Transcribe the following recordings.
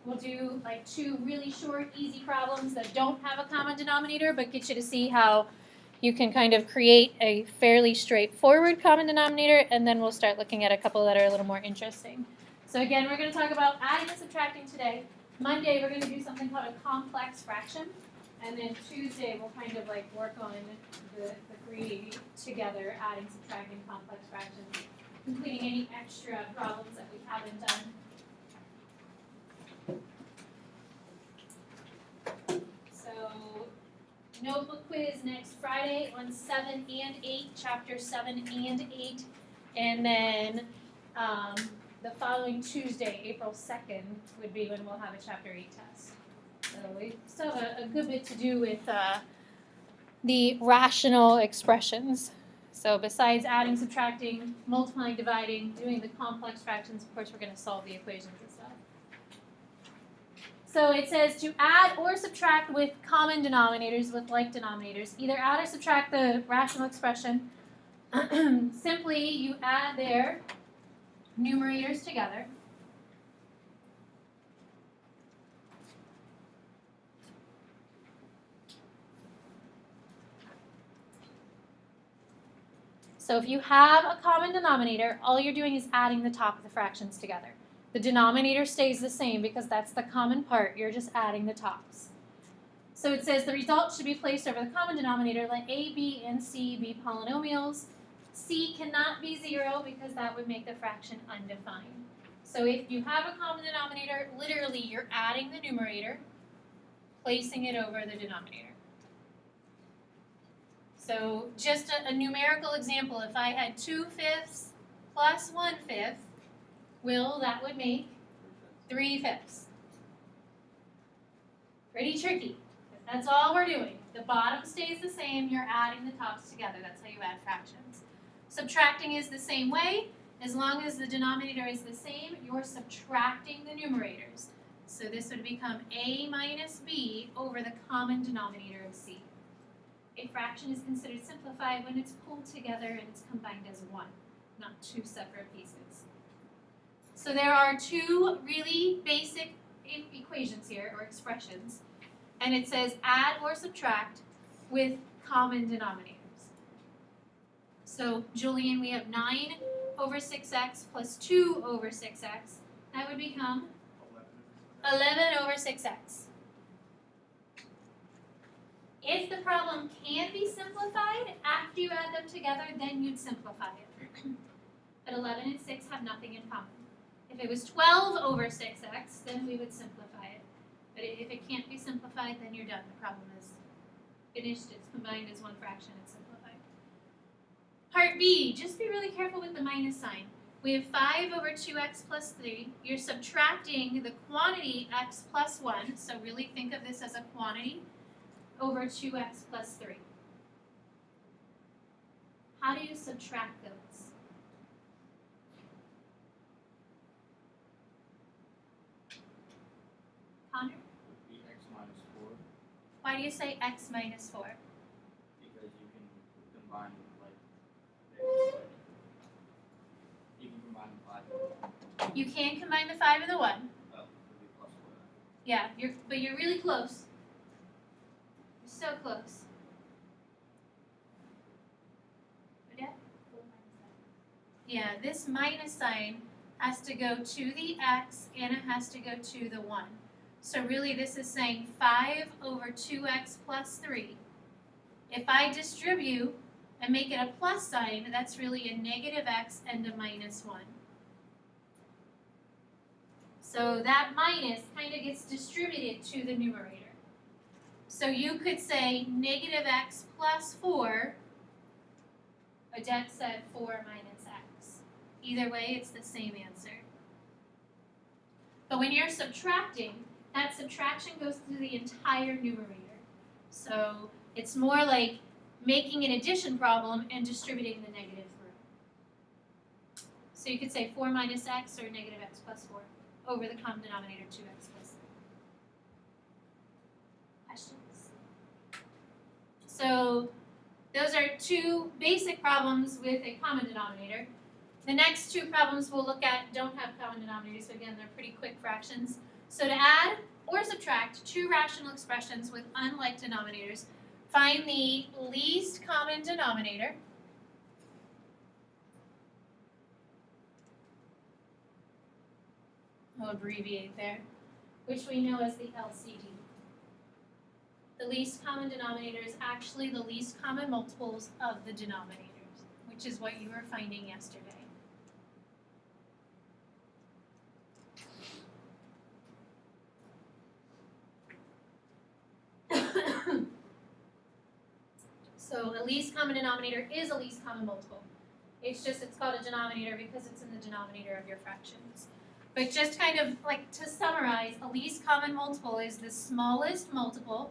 we'll do like two really short, easy problems that don't have a common denominator, but get you to see how you can kind of create a fairly straightforward common denominator, and then we'll start looking at a couple that are a little more interesting. So again, we're going to talk about adding and subtracting today. Monday, we're going to do something called a complex fraction. And then Tuesday, we'll kind of like work on the three together, adding, subtracting, complex fractions, completing any extra problems that we haven't done. So, notebook quiz next Friday on 7 and 8, chapter 7 and 8. And then the following Tuesday, April 2nd, would be when we'll have a chapter 8 test. So we still have a good bit to do with the rational expressions. So besides adding, subtracting, multiplying, dividing, doing the complex fractions, of course we're going to solve the equations and stuff. So it says to add or subtract with common denominators with like denominators. Either add or subtract the rational expression. Simply you add their numerators together. So if you have a common denominator, all you're doing is adding the top of the fractions together. The denominator stays the same because that's the common part. You're just adding the tops. So it says the result should be placed over the common denominator. Let A, B, and C be polynomials. C cannot be 0 because that would make the fraction undefined. So if you have a common denominator, literally you're adding the numerator, placing it over the denominator. So just a numerical example, if I had 2/5 plus 1/5, that would make 3/5. Pretty tricky. That's all we're doing. The bottom stays the same, you're adding the tops together. That's how you add fractions. Subtracting is the same way. As long as the denominator is the same, you're subtracting the numerators. So this would become A minus B over the common denominator of C. A fraction is considered simplified when it's pulled together and it's combined as one, not two separate pieces. So there are two really basic equations here, or expressions, and it says add or subtract with common denominators. So Julian, we have 9 over 6x plus 2 over 6x. That would become 11 over 6x. If the problem can be simplified after you add them together, then you'd simplify it. But 11 and 6 have nothing in common. If it was 12 over 6x, then we would simplify it. But if it can't be simplified, then you're done. The problem is finished. It's combined as one fraction. It's simplified. Part B, just be really careful with the minus sign. We have 5 over 2x plus 3. You're subtracting the quantity x plus 1. So really think of this as a quantity over 2x plus 3. How do you subtract those? Connor? Would be x minus 4. Why do you say x minus 4? Because you can combine like you can combine the 5 and the 1. You can combine the 5 and the 1. Oh, it would be plus 4. Yeah, but you're really close. So close. Yeah, this minus sign has to go to the x and it has to go to the 1. So really this is saying 5 over 2x plus 3. If I distribute and make it a plus sign, that's really a negative x and a minus 1. So that minus kind of gets distributed to the numerator. So you could say negative x plus 4, Odette said 4 minus x. Either way, it's the same answer. But when you're subtracting, that subtraction goes through the entire numerator. So it's more like making an addition problem and distributing the negative through. So you could say 4 minus x or negative x plus 4 over the common denominator 2x plus 3. Questions? So those are two basic problems with a common denominator. The next two problems we'll look at don't have common denominators, so again, they're pretty quick fractions. So to add or subtract two rational expressions with unlike denominators, find the least common denominator. I'll abbreviate there, which we know as the LCD. The least common denominator is actually the least common multiples of the denominators, which is what you were finding yesterday. So a least common denominator is a least common multiple. It's called a denominator because it's in the denominator of your fractions. But just kind of like to summarize, a least common multiple is the smallest multiple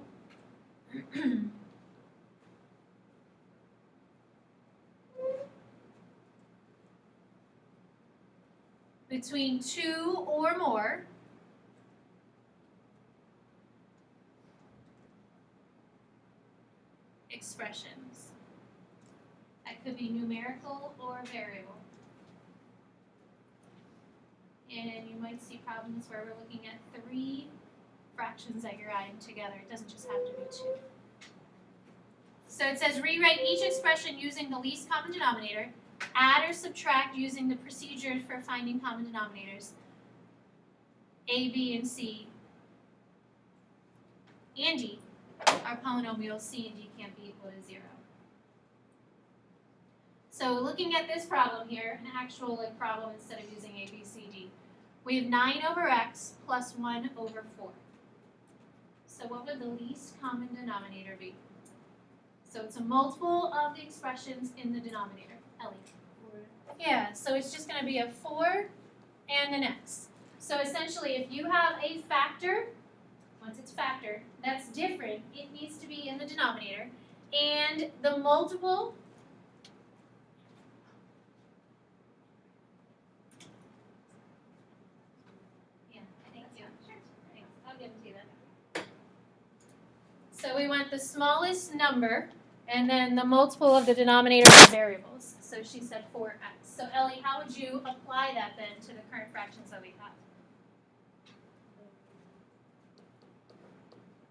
between two or more expressions. That could be numerical or variable. And you might see problems where we're looking at three fractions that you're adding together. It doesn't just have to be two. So it says rewrite each expression using the least common denominator. Add or subtract using the procedure for finding common denominators. A, B, and C, and D are polynomials. C and D can't be equal to 0. So looking at this problem here, an actual problem instead of using A, B, C, D, we have 9 over x plus 1 over 4. So what would the least common denominator be? So it's a multiple of the expressions in the denominator. Ellie. 4. Yeah, so it's just going to be a 4 and an x. So essentially, if you have a factor, once it's factored, that's different, it needs to be in the denominator. And the multiple I'll give it to you then. So we want the smallest number, and then the multiple of the denominator of variables. So she said 4x. So Ellie, how would you apply that then to the current fractions that we have?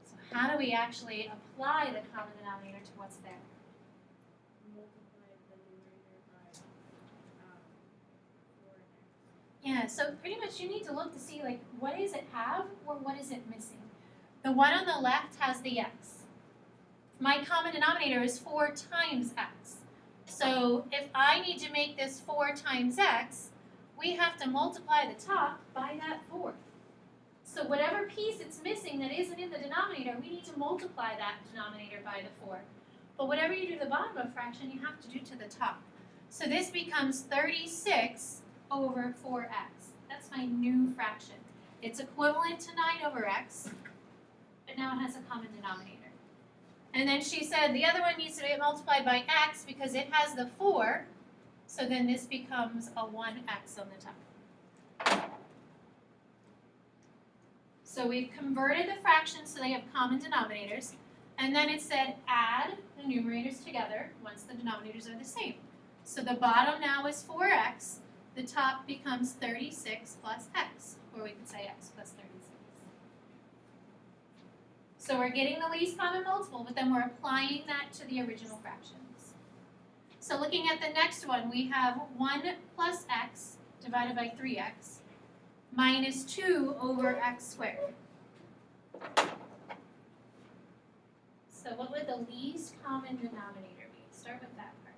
So how do we actually apply the common denominator to what's there? Multiply the numerator by 4x. Yeah, so pretty much you need to look to see like what does it have or what is it missing. The one on the left has the x. My common denominator is 4 times x. So if I need to make this 4 times x, we have to multiply the top by that 4. So whatever piece it's missing that isn't in the denominator, we need to multiply that denominator by the 4. But whatever you do to the bottom of a fraction, you have to do to the top. So this becomes 36 over 4x. That's my new fraction. It's equivalent to 9 over x, but now it has a common denominator. And then she said the other one needs to be multiplied by x because it has the 4, so then this becomes a 1x on the top. So we've converted the fractions so they have common denominators, and then it said add the numerators together once the denominators are the same. So the bottom now is 4x, the top becomes 36 plus x, or we could say x plus 36. So we're getting the least common multiple, but then we're applying that to the original fractions. So looking at the next one, we have 1 plus x divided by 3x minus 2 over x squared. So what would the least common denominator be? Start with that part.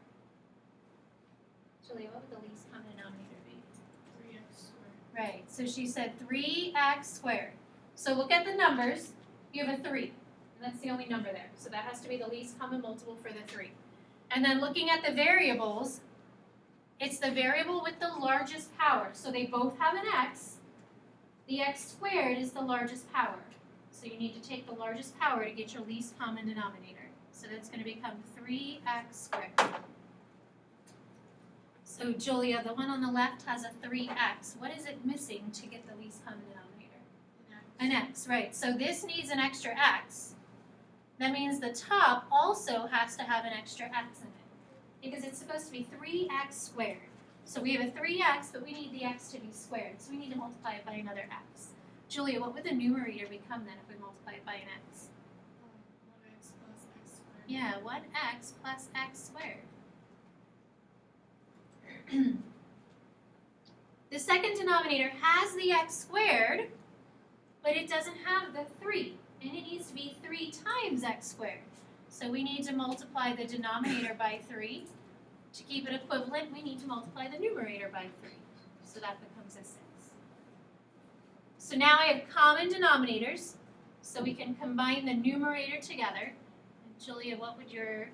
Julia, what would the least common denominator be? 3x squared. Right, so she said 3x squared. So look at the numbers. You have a 3, and that's the only number there. So that has to be the least common multiple for the 3. And then looking at the variables, it's the variable with the largest power. So they both have an x. The x squared is the largest power. So you need to take the largest power to get your least common denominator. So that's going to become 3x squared. So Julia, the one on the left has a 3x. What is it missing to get the least common denominator? An x, right. So this needs an extra x. That means the top also has to have an extra x in it because it's supposed to be 3x squared. So we have a 3x, but we need the x to be squared. So we need to multiply it by another x. Julia, what would the numerator become then if we multiply it by an x? 1x plus x squared. Yeah, 1x plus x squared. The second denominator has the x squared, but it doesn't have the 3, and it needs to be 3 times x squared. So we need to multiply the denominator by 3. To keep it equivalent, we need to multiply the numerator by 3. So that becomes a 6. So now I have common denominators, so we can combine the numerator together. And Julia, what would your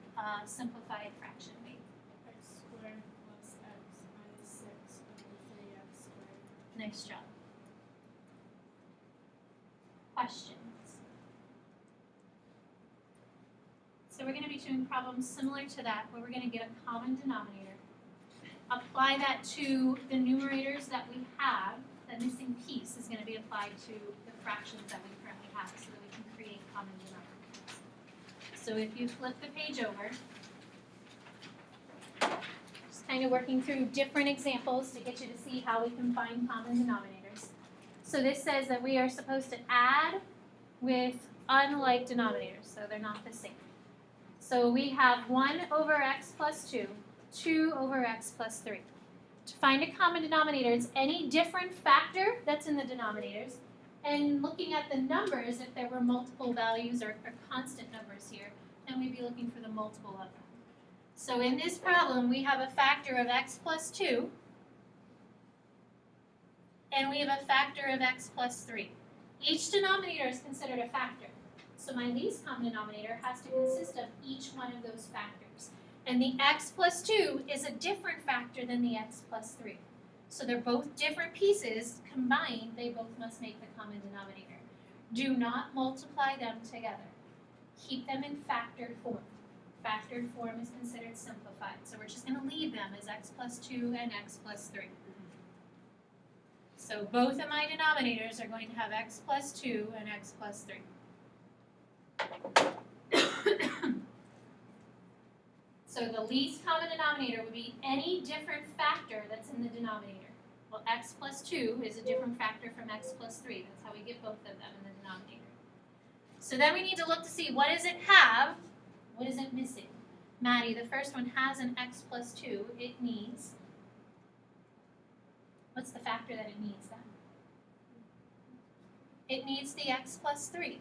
simplified fraction be? X squared plus x minus 6 over 3x squared. Nice job. Questions? So we're going to be doing problems similar to that, where we're going to get a common denominator, apply that to the numerators that we have. The missing piece is going to be applied to the fractions that we currently have, so that we can create common denominators. So if you flip the page over, just kind of working through different examples to get you to see how we can find common denominators. So this says that we are supposed to add with unlike denominators, so they're not the same. So we have 1 over x plus 2, 2 over x plus 3. To find a common denominator, it's any different factor that's in the denominators, and looking at the numbers, if there were multiple values or constant numbers here, then we'd be looking for the multiple of them. So in this problem, we have a factor of x plus 2, and we have a factor of x plus 3. Each denominator is considered a factor. So my least common denominator has to consist of each one of those factors. And the x plus 2 is a different factor than the x plus 3. So they're both different pieces. Combined, they both must make the common denominator. Do not multiply them together. Keep them in factored form. Factored form is considered simplified. So we're just going to leave them as x plus 2 and x plus 3. So both of my denominators are going to have x plus 2 and x plus 3. So the least common denominator would be any different factor that's in the denominator. Well, x plus 2 is a different factor from x plus 3. That's how we get both of them in the denominator. So then we need to look to see, what does it have? What is it missing? Maddie, the first one has an x plus 2. It needs, what's the factor that it needs then? It needs the x plus 3.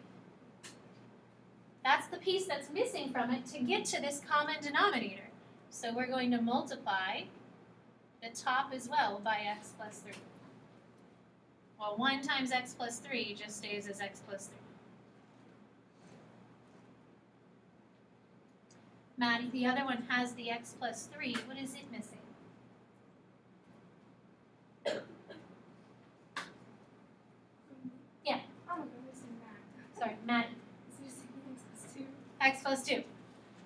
That's the piece that's missing from it to get to this common denominator. So we're going to multiply the top as well by x plus 3. Well, 1 times x plus 3 just stays as x plus 3. Maddie, the other one has the x plus 3. What is it missing? Yeah. Oh, I'm missing that. Sorry, Maddie. Is there something x plus 2? X plus 2.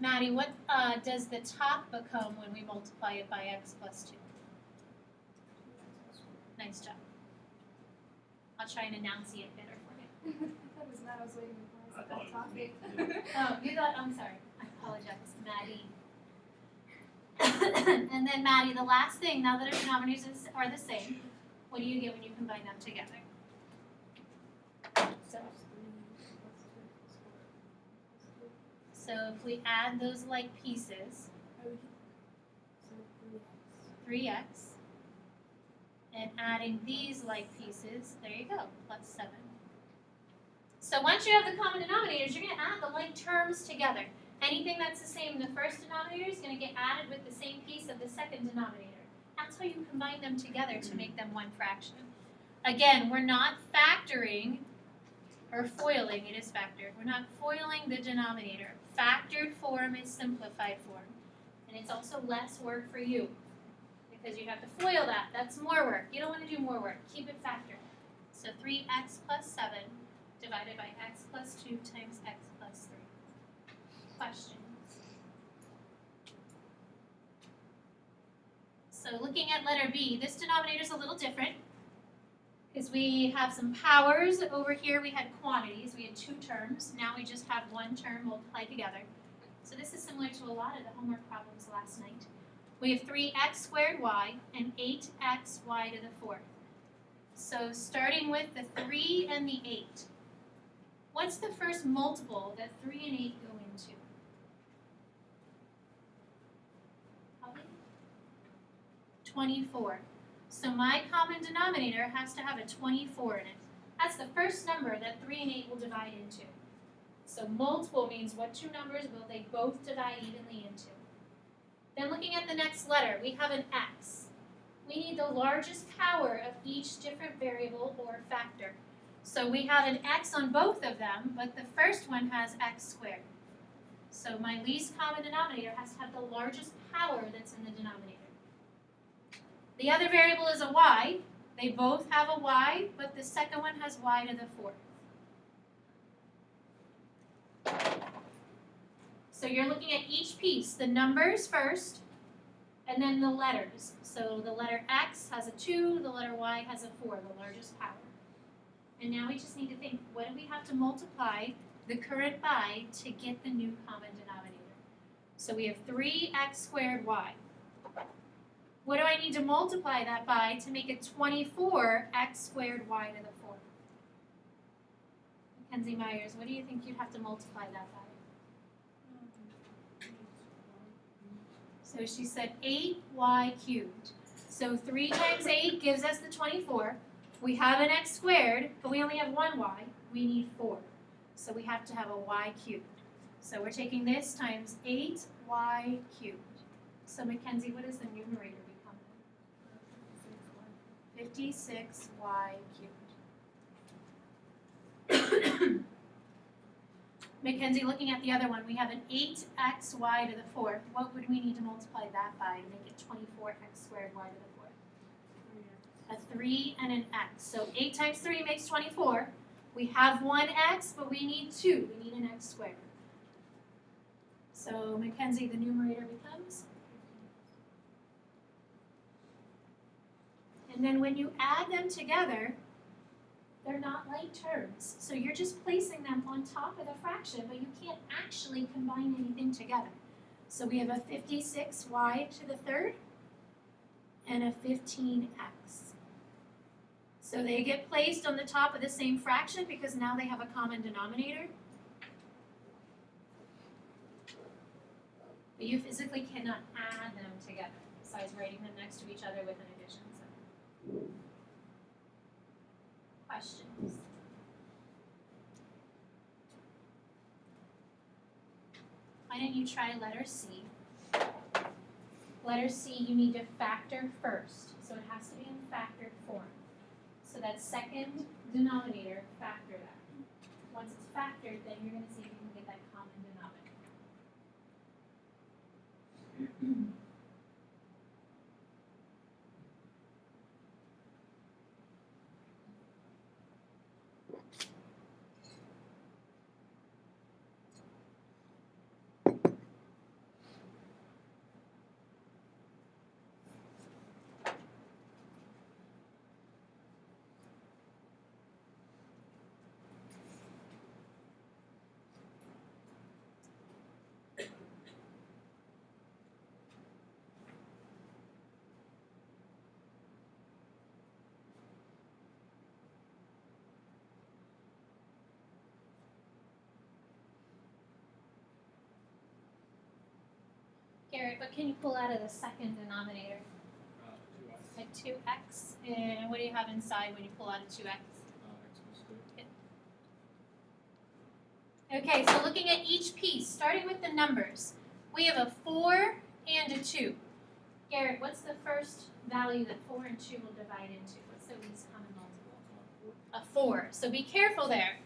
Maddie, what does the top become when we multiply it by x plus 2? Nice job. I'll try and enunciate better for you. That was not, I was waiting for I thought it was topic. me. Oh, you thought, I'm sorry. I apologize, Maddie. And then Maddie, the last thing, now that our denominators are the same, what do you get when you combine them together? So if we add those like pieces, 3x, and adding these like pieces, there you go, plus 7. So once you have the common denominators, you're going to add the like terms together. Anything that's the same in the first denominator is going to get added with the same piece of the second denominator. That's how you combine them together to make them one fraction. Again, we're not factoring or foiling, it is factored. We're not foiling the denominator. Factored form is simplified form. And it's also less work for you because you have to FOIL that. That's more work. You don't want to do more work. Keep it factored. So 3x plus 7 divided by x plus 2 times x plus 3. Questions? So looking at letter B, this denominator is a little different because we have some powers. Over here we had quantities. We had 2 terms. Now we just have 1 term multiplied together. So this is similar to a lot of the homework problems last night. We have 3x squared y and 8xy to the 4th. So starting with the 3 and the 8. What's the first multiple that 3 and 8 go into? Holly? 24. So my common denominator has to have a 24 in it. That's the first number that 3 and 8 will divide into. So multiple means what two numbers will they both divide evenly into? Then looking at the next letter, we have an x. We need the largest power of each different variable or factor. So we have an x on both of them, but the first one has x squared. So my least common denominator has to have the largest power that's in the denominator. The other variable is a y. They both have a y, but the second one has y to the 4th. So you're looking at each piece, the numbers first, and then the letters. So the letter x has a 2, the letter y has a 4, the largest power. And now we just need to think, what do we have to multiply the current by to get the new common denominator? So we have 3x squared y. What do I need to multiply that by to make it 24x squared y to the 4th? Mackenzie Myers, what do you think you'd have to multiply that by? So she said 8y cubed. So 3 times 8 gives us the 24. We have an x squared, but we only have one y. We need 4. So we have to have a y cubed. So we're taking this times 8y cubed. So Mackenzie, what does the numerator become? 56y cubed. Mackenzie, looking at the other one, we have an 8xy to the 4th. What would we need to multiply that by to make it 24x squared y to the 4th? A 3 and an x. So 8 times 3 makes 24. We have one x, but we need 2. We need an x squared. So Mackenzie, the numerator becomes? And then when you add them together, they're not like terms. So you're just placing them on top of the fraction, but you can't actually combine anything together. So we have a 56y to the 3rd and a 15x. So they get placed on the top of the same fraction because now they have a common denominator. But you physically cannot add them together, besides writing them next to each other with an addition sign. Questions? Why don't you try letter C? Letter C, you need to factor first. So it has to be in factored form. So that second denominator, factor that. Once it's factored, then you're going to see if you can get that common denominator. Garrett, what can you pull out of the second denominator? 2x. A 2x. And what do you have inside when you pull out a 2x? X plus 2. Okay, so looking at each piece, starting with the numbers, we have a 4 and a 2. Garrett, what's the first value that 4 and 2 will divide into? What's the least common multiple? A 4. So be careful there.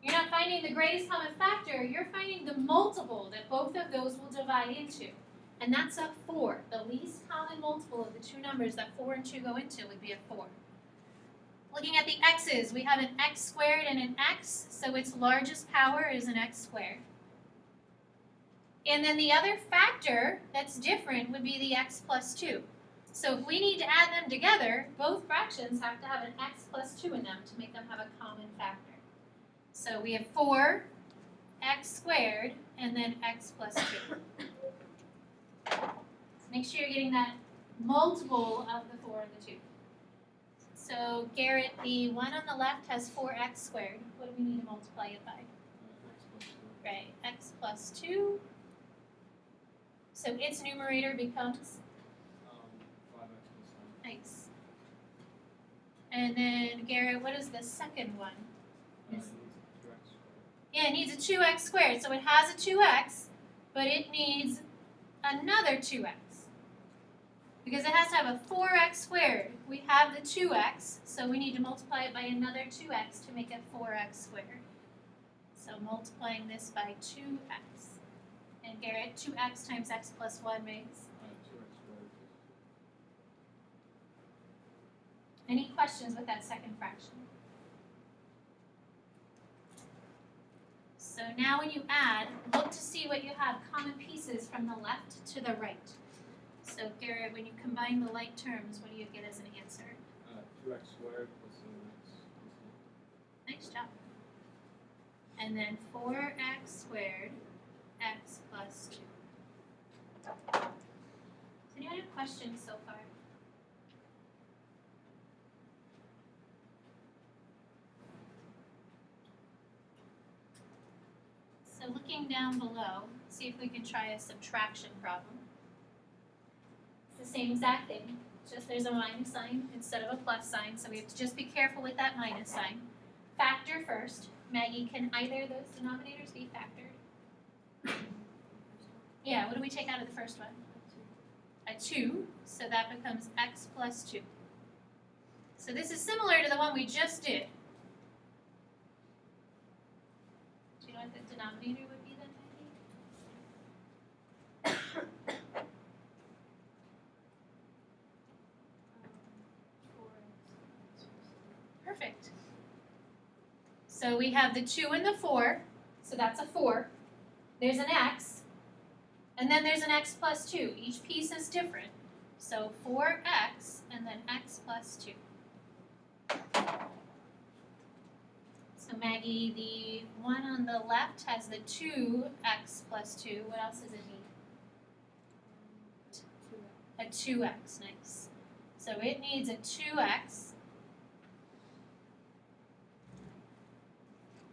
You're not finding the greatest common factor, you're finding the multiple that both of those will divide into. And that's a 4. The least common multiple of the two numbers that 4 and 2 go into would be a 4. Looking at the x's, we have an x squared and an x, so its largest power is an x squared. And then the other factor that's different would be the x plus 2. So if we need to add them together, both fractions have to have an x plus 2 in them to make them have a common factor. So we have 4, x squared, and then x plus 2. So make sure you're getting that multiple of the 4 and the 2. So Garrett, the one on the left has 4x squared. What do we need to multiply it by? Right, x plus 2. So its numerator becomes 5x plus 9. nice. And then Garrett, what is the second one? It needs 2x squared. Yeah, it needs a 2x squared. So it has a 2x, but it needs another 2x. Because it has to have a 4x squared. We have the 2x, so we need to multiply it by another 2x to make it 4x squared. So multiplying this by 2x. And Garrett, 2x times x plus 1 makes? 2x squared. Any questions with that second fraction? So now when you add, look to see what you have common pieces from the left to the right. So Garrett, when you combine the like terms, what do you get as an answer? 2x squared plus 7x plus 9. Nice job. And then 4x squared, x plus 2. Does anyone have questions so far? So looking down below, see if we can try a subtraction problem. It's the same exact thing, just there's a minus sign instead of a plus sign, so we have to just be careful with that minus sign. Factor first. Maggie, can either of those denominators be factored? Yeah, what do we take out of the first one? A 2, so that becomes x plus 2. So this is similar to the one we just did. Do you know what the denominator would be then, Maggie? Perfect. So we have the 2 and the 4, so that's a 4. There's an x, and then there's an x plus 2. Each piece is different. So 4x, and then x plus 2. So Maggie, the one on the left has the 2x plus 2. What else does it need? A 2x, nice. So it needs a 2x.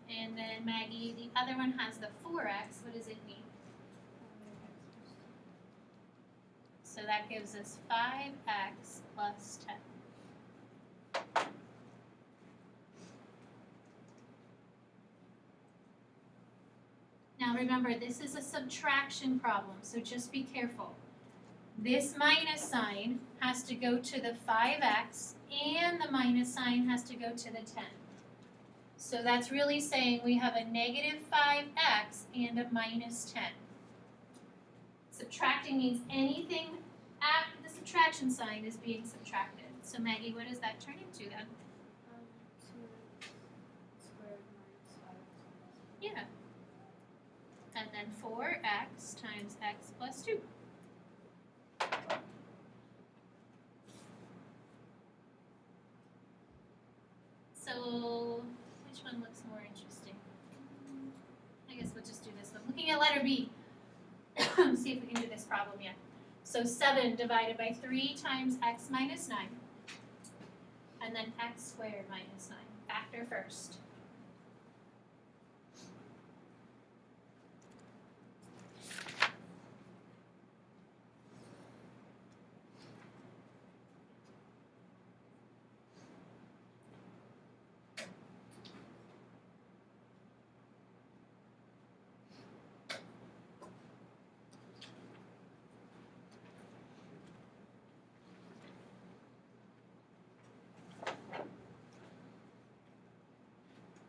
And then Maggie, the other one has the 4x. What does it need? So that gives us 5x plus 10. Now remember, this is a subtraction problem, so just be careful. This minus sign has to go to the 5x, and the minus sign has to go to the 10. So that's really saying we have a negative 5x and a minus 10. Subtracting means anything after the subtraction sign is being subtracted. So Maggie, what does that turn into then? 2x squared minus 5x. Yeah. And then 4x times x plus 2. So which one looks more interesting? I guess we'll just do this one. Looking at letter B. See if we can do this problem yet. So 7 divided by 3 times x minus 9. And then x squared minus 9. Factor first.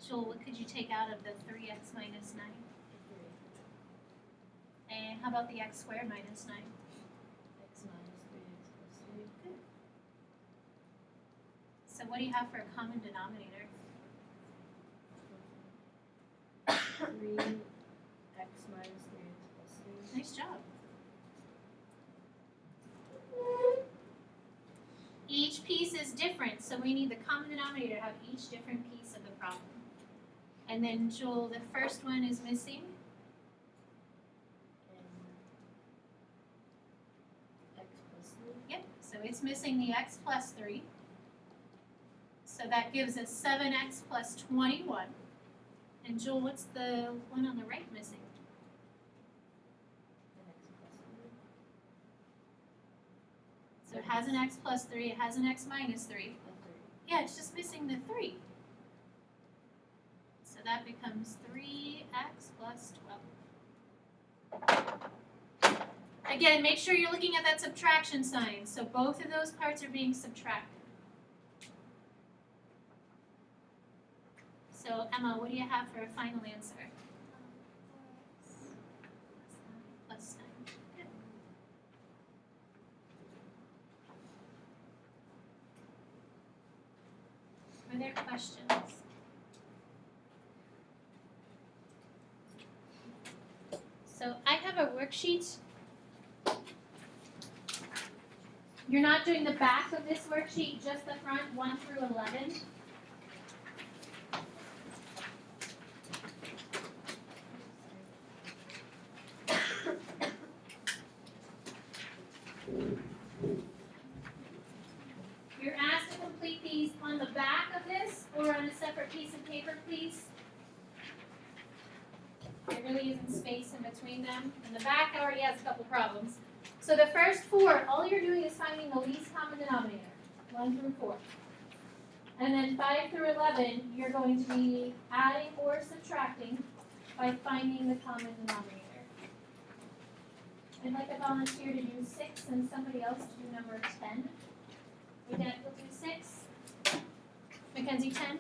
Joel, what could you take out of the 3x minus 9? And how about the x squared minus 9? X minus 3x plus 3. So what do you have for a common denominator? 3x minus 3x plus 3. Nice job. Each piece is different, so we need the common denominator to have each different piece of the problem. And then Joel, the first one is missing. X plus 3. Yep, so it's missing the x plus 3. So that gives us 7x plus 21. And Joel, what's the one on the right missing? So it has an x plus 3, it has an x minus 3. Yeah, it's just missing the 3. So that becomes 3x plus 12. Again, make sure you're looking at that subtraction sign. So both of those parts are being subtracted. So Emma, what do you have for a final answer? Plus 9. Good. Are there questions? So I have a worksheet. You're not doing the back of this worksheet, just the front, 1 through 11. You're asked to complete these on the back of this or on a separate piece of paper, please. There really isn't space in between them. And the back already has a couple problems. So the first 4, all you're doing is finding the least common denominator, 1 through 4. And then 5 through 11, you're going to be adding or subtracting by finding the common denominator. I'd like a volunteer to do 6 and somebody else to do number 10. Odette will do 6. Mackenzie, 10.